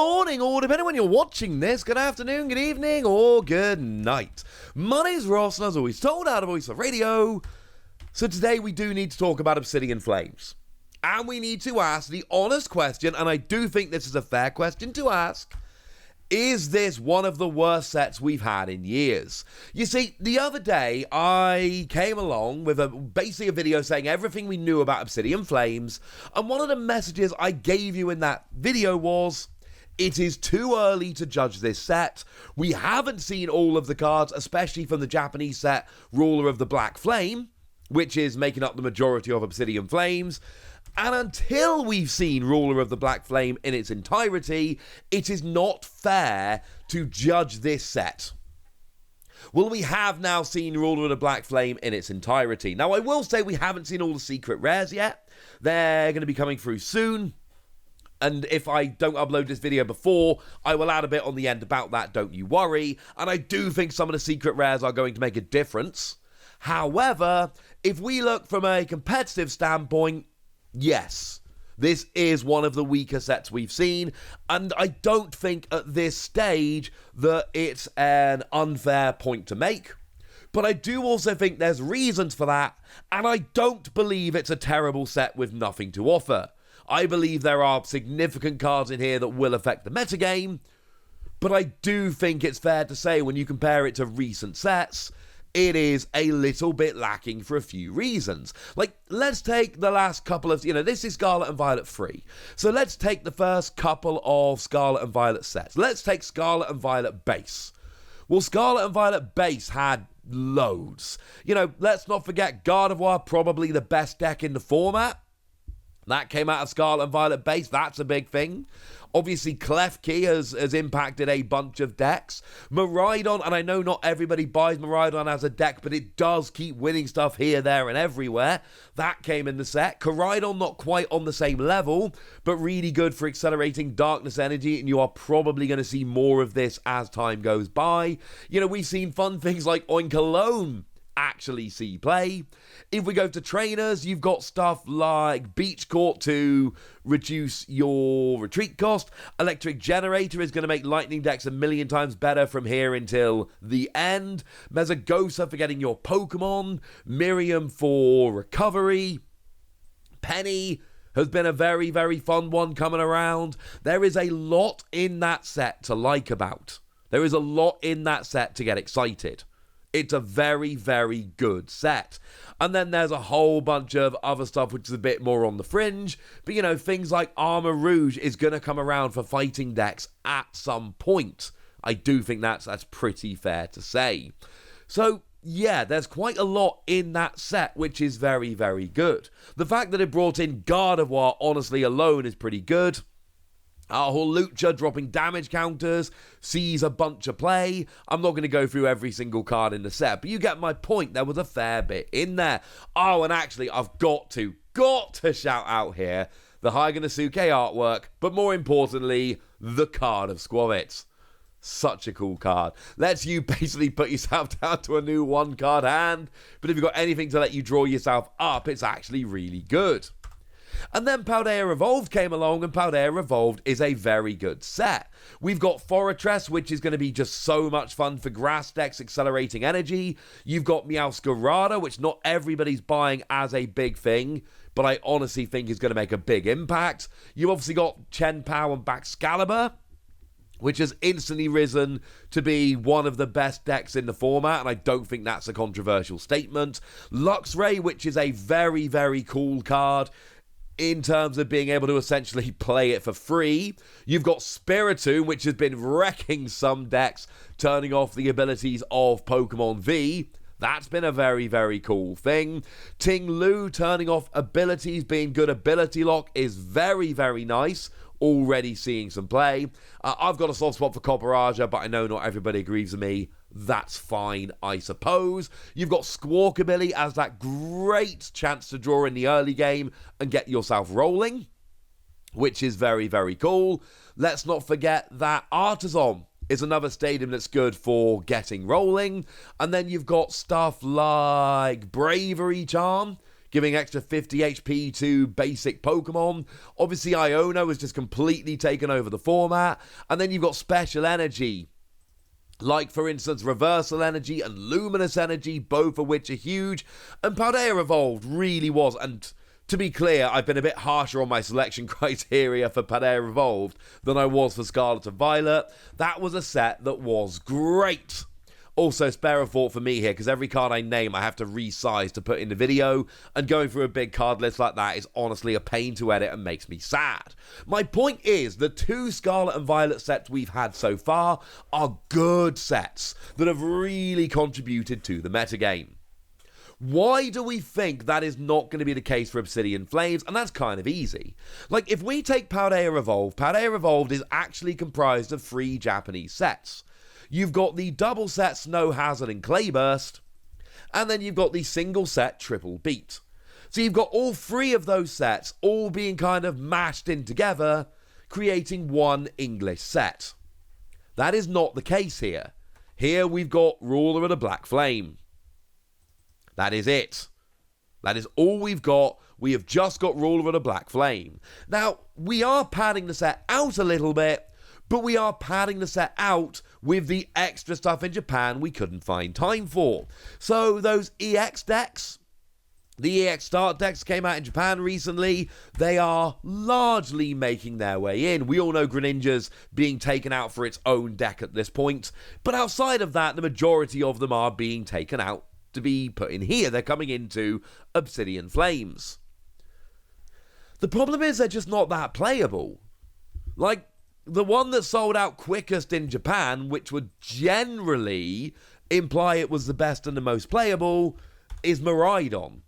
morning, or depending on when you're watching this, good afternoon, good evening, or good night. My name's Ross, and as always told, out of Voice of Radio. So today we do need to talk about Obsidian Flames. And we need to ask the honest question, and I do think this is a fair question to ask. Is this one of the worst sets we've had in years? You see, the other day, I came along with basically a video saying everything we knew about Obsidian Flames, and one of the messages I gave you in that video was, it is too early to judge this set. We haven't seen all of the cards, especially from the Japanese set, Ruler of the Black Flame, which is making up the majority of Obsidian Flames. And until we've seen Ruler of the Black Flame in its entirety, it is not fair to judge this set. Well, we have now seen Ruler of the Black Flame in its entirety. Now, I will say we haven't seen all the secret rares yet. They're going to be coming through soon. And if I don't upload this video before, I will add a bit on the end about that, don't you worry. And I do think some of the secret rares are going to make a difference. However, if we look from a competitive standpoint, yes, this is one of the weaker sets we've seen, and I don't think at this stage that it's an unfair point to make. But I do also think there's reasons for that, and I don't believe it's a terrible set with nothing to offer. I believe there are significant cards in here that will affect the metagame, but I do think it's fair to say when you compare it to recent sets, it is a little bit lacking for a few reasons. Like, let's take the last couple of, this is Scarlet and Violet 3. So let's take the first couple of Scarlet and Violet sets. Let's take Scarlet and Violet Base. Well, Scarlet and Violet Base had loads. Let's not forget Gardevoir, probably the best deck in the format. That came out of Scarlet and Violet Base. That's a big thing. Obviously, Klefki has impacted a bunch of decks. Miraidon, and I know not everybody buys Miraidon as a deck, but it does keep winning stuff here, there, and everywhere. That came in the set. Koraidon, not quite on the same level, but really good for accelerating Darkness Energy, and you are probably going to see more of this as time goes by. We've seen fun things like Oinkologne actually see play. If we go to trainers, you've got stuff like Beach Court to reduce your retreat cost. Electric Generator is going to make lightning decks a million times better from here until the end. Mesagosa for getting your Pokemon. Miriam for recovery. Penny has been a very, very fun one coming around. There is a lot in that set to like about. There is a lot in that set to get excited. It's a very, very good set. And then there's a whole bunch of other stuff which is a bit more on the fringe. But, things like Armor Rouge is going to come around for fighting decks at some point. I do think that's pretty fair to say. So, yeah, there's quite a lot in that set, which is very, very good. The fact that it brought in Gardevoir, honestly, alone is pretty good. Hawlucha dropping damage counters, sees a bunch of play. I'm not going to go through every single card in the set, but you get my point. There was a fair bit in there. Oh, and actually, I've got to shout out here the Haiganasuke artwork, but more importantly, the card of Squavits. Such a cool card. Lets you basically put yourself down to a new one-card hand, but if you've got anything to let you draw yourself up, it's actually really good. And then Paldea Evolved came along, and Paldea Evolved is a very good set. We've got Fortress, which is going to be just so much fun for grass decks, accelerating energy. You've got Meowscarada, which not everybody's buying as a big thing, but I honestly think is going to make a big impact. You've obviously got Chien-Pao and Baxcalibur, which has instantly risen to be one of the best decks in the format, and I don't think that's a controversial statement. Luxray, which is a very, very cool card in terms of being able to essentially play it for free. You've got Spiritomb, which has been wrecking some decks, turning off the abilities of Pokemon V. That's been a very, very cool thing. Ting Lu turning off abilities, being good ability lock is very, very nice. Already seeing some play. I've got a soft spot for Copperaja, but I know not everybody agrees with me. That's fine, I suppose. You've got Squawkabilly as that great chance to draw in the early game and get yourself rolling, which is very, very cool. Let's not forget that Artisan is another stadium that's good for getting rolling. And then you've got stuff like Bravery Charm, giving extra 50 HP to basic Pokemon. Obviously, Iono has just completely taken over the format. And then you've got special energy, like, for instance, Reversal Energy and Luminous Energy, both of which are huge. And Paldea Evolved really was, and to be clear, I've been a bit harsher on my selection criteria for Paldea Evolved than I was for Scarlet and Violet. That was a set that was great. Also, spare a thought for me here, because every card I name I have to resize to put in the video, and going through a big card list like that is honestly a pain to edit and makes me sad. My point is, the 2 Scarlet and Violet sets we've had so far are good sets that have really contributed to the metagame. Why do we think that is not going to be the case for Obsidian Flames? And that's kind of easy. Like, if we take Paldea Evolved is actually comprised of 3 Japanese sets. You've got the double set Snow Hazard and Clayburst, and then you've got the single set Triple Beat. So you've got all 3 of those sets all being kind of mashed in together, creating one English set. That is not the case here. Here we've got Ruler of the Black Flame. That is it. That is all we've got. We have just got Ruler of the Black Flame. Now, we are padding the set out a little bit, but we are padding the set out with the extra stuff in Japan we couldn't find time for. So those EX decks, the EX Start decks came out in Japan recently. They are largely making their way in. We all know Greninja's being taken out for its own deck at this point. But outside of that, the majority of them are being taken out to be put in here. They're coming into Obsidian Flames. The problem is they're just not that playable. Like, the one that sold out quickest in Japan, which would generally imply it was the best and the most playable, is Miraidon.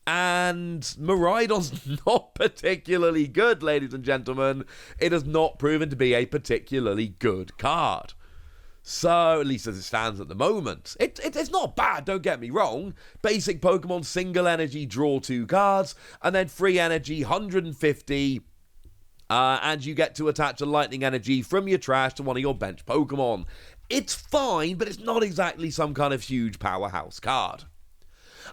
And Miraidon's not particularly good, ladies and gentlemen. It has not proven to be a particularly good card. So, at least as it stands at the moment. It's not bad, don't get me wrong. Basic Pokemon, single energy, draw 2 cards, and then free energy, 150, and you get to attach a lightning energy from your trash to one of your bench Pokemon. It's fine, but it's not exactly some kind of huge powerhouse card.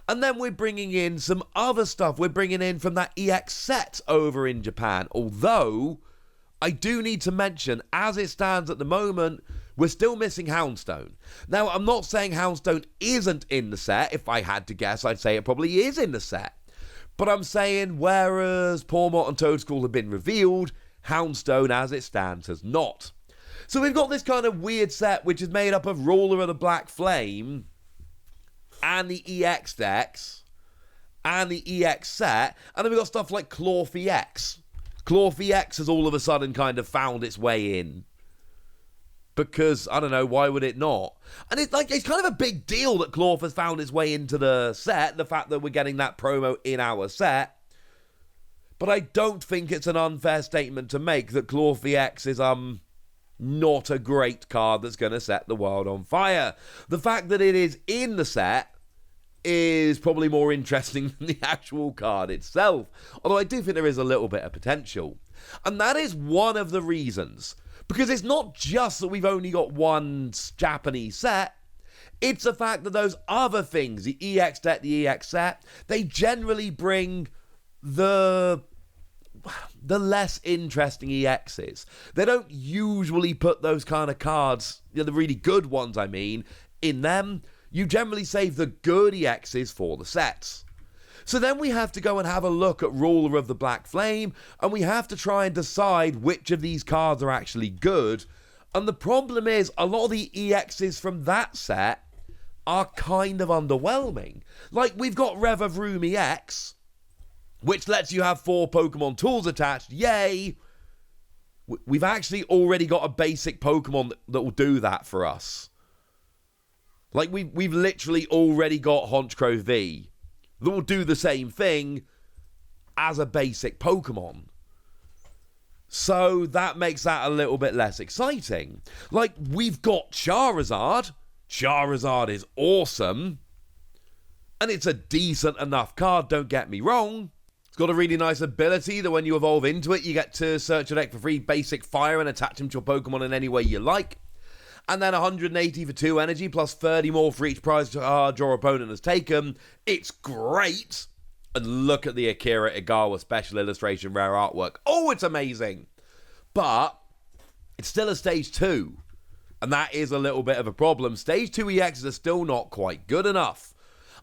And then we're bringing in some other stuff. We're bringing in from that EX set over in Japan. Although, I do need to mention, as it stands at the moment, we're still missing Houndstone. Now, I'm not saying Houndstone isn't in the set. If I had to guess, I'd say it probably is in the set. But I'm saying, whereas Pawmot and Toedscool have been revealed, Houndstone, as it stands, has not. So we've got this kind of weird set, which is made up of Ruler of the Black Flame, and the EX decks, and the EX set, and then we've got stuff like Clorphy X. Clorphy X has all of a sudden kind of found its way in. Because, I don't know, why would it not? And it's kind of a big deal that Clorph has found its way into the set, the fact that we're getting that promo in our set. But I don't think it's an unfair statement to make that Clorphy X is, not a great card that's going to set the world on fire. The fact that it is in the set is probably more interesting than the actual card itself. Although I do think there is a little bit of potential. And that is one of the reasons. Because it's not just that we've only got one Japanese set. It's the fact that those other things, the EX deck, the EX set, they generally bring the less interesting EXs. They don't usually put those kind of cards, the really good ones I mean, in them. You generally save the good EXs for the sets. So then we have to go and have a look at Ruler of the Black Flame, and we have to try and decide which of these cards are actually good. And the problem is, a lot of the EXs from that set are kind of underwhelming. Like, we've got Revavroom EX, which lets you have 4 Pokemon tools attached. Yay! We've actually already got a basic Pokemon that will do that for us. Like, we've literally already got Honchkrow V that will do the same thing as a basic Pokemon. So that makes that a little bit less exciting. Like, we've got Charizard. Charizard is awesome. And it's a decent enough card, don't get me wrong. It's got a really nice ability that when you evolve into it, you get to search your deck for free basic fire and attach him to a Pokemon in any way you like. And then 180 for 2 energy, plus 30 more for each prize your opponent has taken. It's great. And look at the Akira Igawa special illustration rare artwork. Oh, it's amazing. But it's still a stage 2. And that is a little bit of a problem. Stage 2 EXs are still not quite good enough.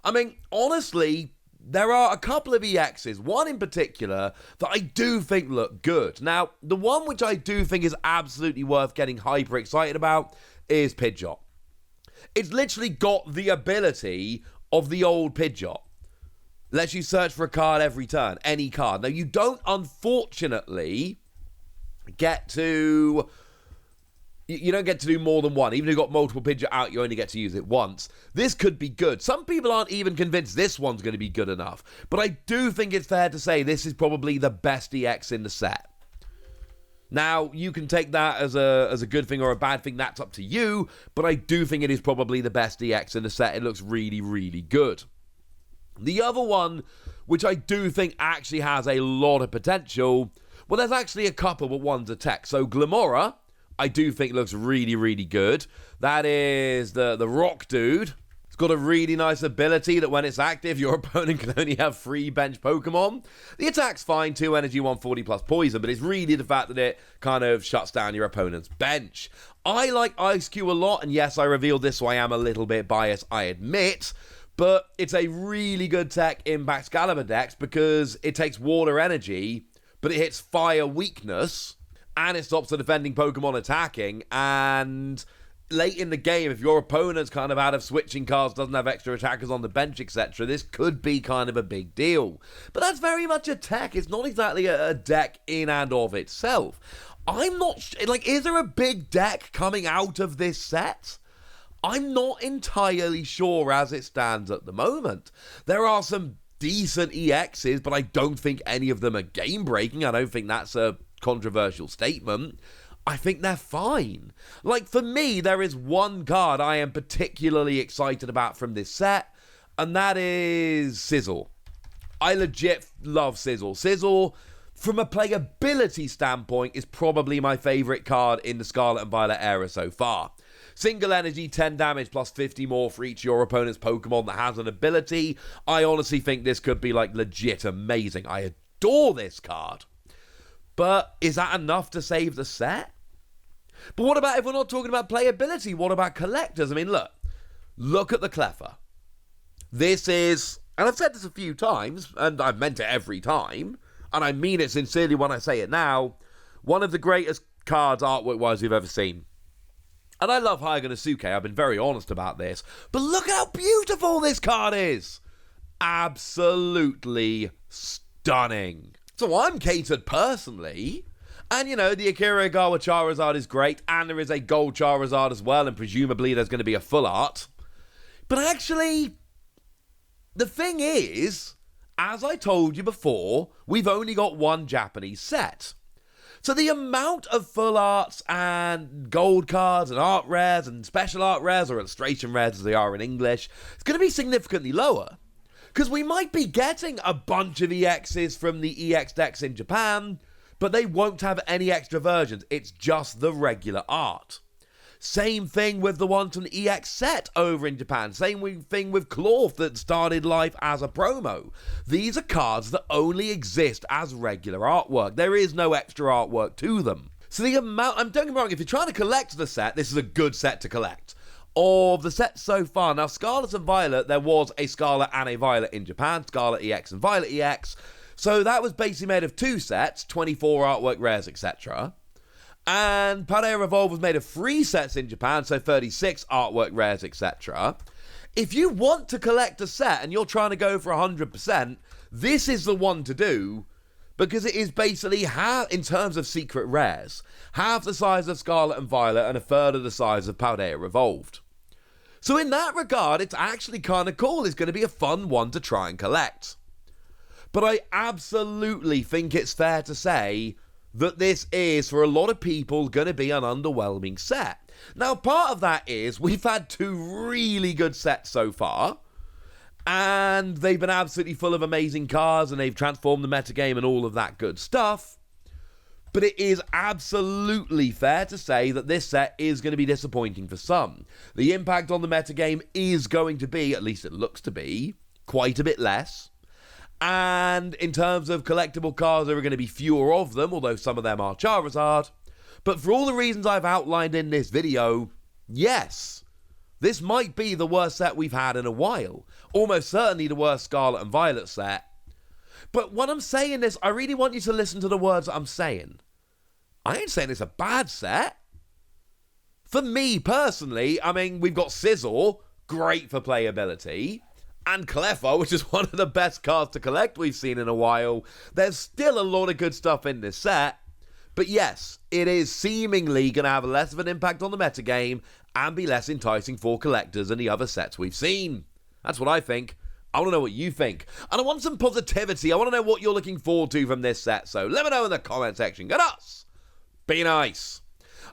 I mean, honestly, there are a couple of EXs, one in particular, that I do think look good. Now, the one which I do think is absolutely worth getting hyper excited about is Pidgeot. It's literally got the ability of the old Pidgeot. Lets you search for a card every turn, any card. Now, you don't, unfortunately, get to... You don't get to do more than one. Even if you've got multiple Pidgeot out, you only get to use it once. This could be good. Some people aren't even convinced this one's going to be good enough. But I do think it's fair to say this is probably the best EX in the set. Now, you can take that as a good thing or a bad thing. That's up to you. But I do think it is probably the best EX in the set. It looks really, really good. The other one, which I do think actually has a lot of potential, well, there's actually a couple, but one's a tech. So Glamora, I do think looks really, really good. That is the rock dude. It's got a really nice ability that when it's active, your opponent can only have 3 bench Pokemon. The attack's fine, 2 energy, 140 plus poison, but it's really the fact that it kind of shuts down your opponent's bench. I like Ice Cube a lot, and yes, I revealed this, so I am a little bit biased, I admit. But it's a really good tech in Excalibur decks because it takes water energy, but it hits fire weakness, and it stops the defending Pokemon attacking. And late in the game, if your opponent's kind of out of switching cards, doesn't have extra attackers on the bench, etc., this could be kind of a big deal. But that's very much a tech. It's not exactly a deck in and of itself. I'm not... Like, is there a big deck coming out of this set? I'm not entirely sure as it stands at the moment. There are some decent EXs, but I don't think any of them are game-breaking. I don't think that's a controversial statement. I think they're fine. Like, for me, there is one card I am particularly excited about from this set, and that is Sizzle. I legit love Sizzle. Sizzle, from a playability standpoint, is probably my favourite card in the Scarlet and Violet era so far. Single energy, 10 damage, plus 50 more for each of your opponent's Pokemon that has an ability. I honestly think this could be, like, legit amazing. I adore this card. But is that enough to save the set? But what about if we're not talking about playability? What about collectors? I mean, look at the Cleffa. This is, and I've said this a few times, and I've meant it every time, and I mean it sincerely when I say it now, one of the greatest cards artwork-wise we've ever seen. And I love Hayaganasuke, I've been very honest about this, but look how beautiful this card is! Absolutely stunning. So I'm catered personally, and you know, the Akira Igawa Charizard is great, and there is a gold Charizard as well, and presumably there's going to be a full art. But actually, the thing is, as I told you before, we've only got one Japanese set. So the amount of full arts and gold cards and art rares and special art rares, or illustration rares as they are in English, is going to be significantly lower. Because we might be getting a bunch of EXs from the EX decks in Japan, but they won't have any extra versions. It's just the regular art. Same thing with the ones from the EX set over in Japan. Same thing with Cloth that started life as a promo. These are cards that only exist as regular artwork. There is no extra artwork to them. So the amount... don't get me wrong, if you're trying to collect the set, this is a good set to collect. Of the sets so far, now Scarlet and Violet, there was a Scarlet and a Violet in Japan, Scarlet EX and Violet EX. So that was basically made of 2 sets, 24 artwork rares, etc. And Paldea Revolve was made of 3 sets in Japan, so 36 artwork rares, etc. If you want to collect a set and you're trying to go for 100%, this is the one to do, because it is basically half, in terms of secret rares, half the size of Scarlet and Violet and a third of the size of Paldea Revolved. So in that regard, it's actually kind of cool. It's going to be a fun one to try and collect. But I absolutely think it's fair to say that this is, for a lot of people, going to be an underwhelming set. Now, part of that is we've had 2 really good sets so far, and they've been absolutely full of amazing cards, and they've transformed the metagame and all of that good stuff. But it is absolutely fair to say that this set is going to be disappointing for some. The impact on the metagame is going to be, at least it looks to be, quite a bit less. And in terms of collectible cards, there are going to be fewer of them, although some of them are Charizard. But for all the reasons I've outlined in this video, yes, this might be the worst set we've had in a while. Almost certainly the worst Scarlet and Violet set. But when I'm saying this, I really want you to listen to the words that I'm saying. I ain't saying it's a bad set. For me, personally, I mean, we've got Sizzle, great for playability, and Cleffa, which is one of the best cards to collect we've seen in a while. There's still a lot of good stuff in this set. But yes, it is seemingly going to have less of an impact on the metagame and be less enticing for collectors than the other sets we've seen. That's what I think. I want to know what you think. And I want some positivity. I want to know what you're looking forward to from this set. So let me know in the comment section. Get us! Be nice.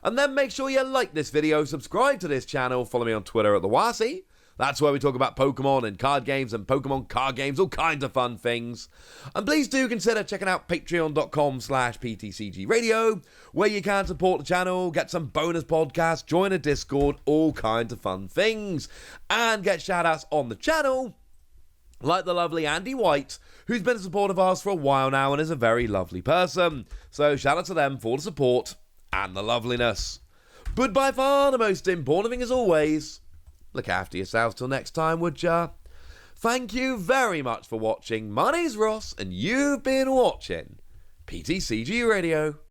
And then make sure you like this video, subscribe to this channel, follow me on Twitter at TheWasi. That's where we talk about Pokemon and card games and Pokemon card games, all kinds of fun things. And please do consider checking out patreon.com/PTCGradio, where you can support the channel, get some bonus podcasts, join a Discord, all kinds of fun things. And get shout-outs on the channel, like the lovely Andy White, who's been a supporter of ours for a while now and is a very lovely person. So shout out to them for the support and the loveliness. But by far the most important thing as always, look after yourselves till next time, would ya? Thank you very much for watching. My name's Ross, and you've been watching PTCG Radio.